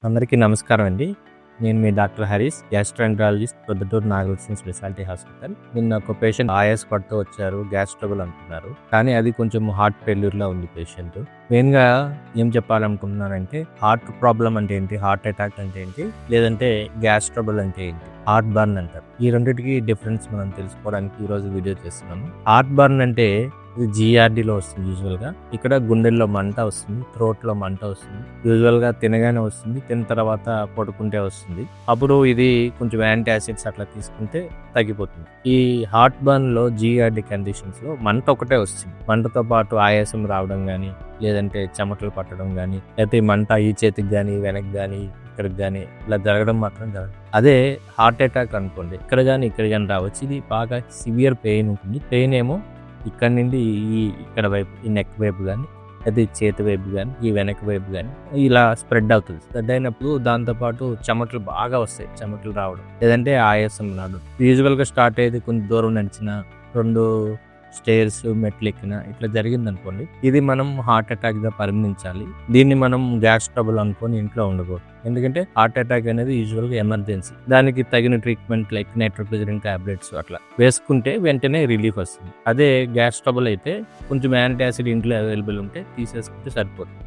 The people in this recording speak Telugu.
అందరికీ నమస్కారం అండి. నేను మీ doctor Harish, gastroenterologist, Proddatur Nagalakshmi specialty hospital. నిన్న ఒక పేషెంట్ ఆయాస్ పడుతూ వచ్చారు, గ్యాస్ ట్రబుల్ అంటున్నారు. కానీ అది కొంచెం హార్ట్ ఫెయిల్యూర్‌లా ఉంది పేషెంట్. మెయిన్‌గా ఏం చెప్పాలనుకుంటున్నానంటే హార్ట్ ప్రాబ్లమ్ అంటే ఏంటి? హార్ట్ అటాక్ అంటే ఏంటి? లేదంటే గ్యాస్ ట్రబుల్ అంటే ఏంటి? హార్ట్ బర్న్ అంటారు. ఈ రెండిటికి డిఫరెన్స్ మనం తెలుసుకోవడానికి ఈరోజు వీడియో చేస్తున్నాను. హార్ట్ బర్న్ అంటే ఇది జీఆర్డీలో వస్తుంది యూజువల్గా. ఇక్కడ గుండెల్లో మంట వస్తుంది, థ్రోట్లో మంట వస్తుంది. యూజువల్గా తినగానే వస్తుంది, తిన్న తర్వాత పడుకుంటే వస్తుంది. అప్పుడు ఇది కొంచెం యాంటాసిడ్స్ అట్లా తీసుకుంటే తగ్గిపోతుంది. ఈ హార్ట్ బర్న్ లో జీఆర్డీ కండిషన్స్ లో మంట ఒకటే వస్తుంది. మంటతో పాటు ఆయాసం రావడం కానీ, లేదంటే చెమటలు పట్టడం కానీ, లేకపోతే మంట ఈ చేతికి కానీ, వెనక్కి కానీ, ఇక్కడికి కానీ ఇలా జరగడం మాత్రం జరగదు. అదే హార్ట్ అటాక్ అనుకోండి, ఇక్కడ కానీ రావచ్చు. ఇది బాగా సివియర్ పెయిన్ ఉంటుంది. పెయిన్ ఏమో ఇక్కడ నుండి ఇక్కడ వైపు, ఈ నెక్ వైపు కానీ, అయితే ఈ చేతి వైపు కానీ, ఈ వెనక వైపు కానీ ఇలా స్ప్రెడ్ అవుతుంది. స్ప్రెడ్ అయినప్పుడు దాంతోపాటు చెమటలు బాగా వస్తాయి, చెమటలు రావడం, లేదంటే ఆయాసం రావడం. యూజువల్గా స్టార్ట్ అయ్యేది కొంచెం దూరం నడిచిన, 2 స్టేర్స్ మెట్లు ఎక్కిన ఇట్లా జరిగింది అనుకోండి, ఇది మనం హార్ట్ అటాక్ గా పరిగణించాలి. దీన్ని మనం గ్యాస్ ట్రబుల్ అనుకొని ఇంట్లో ఉండకూడదు. ఎందుకంటే హార్ట్ అటాక్ అనేది యూజువల్గా ఎమర్జెన్సీ. దానికి తగిన ట్రీట్మెంట్ లైక్ నైట్రోగ్లిజరిన్ టాబ్లెట్స్ అట్లా వేసుకుంటే వెంటనే రిలీఫ్ వస్తుంది. అదే గ్యాస్ ట్రబుల్ అయితే కొంచెం యాంటాసిడ్ ఇంట్లో అవైలబుల్ ఉంటే తీసేసుకుంటే సరిపోతుంది.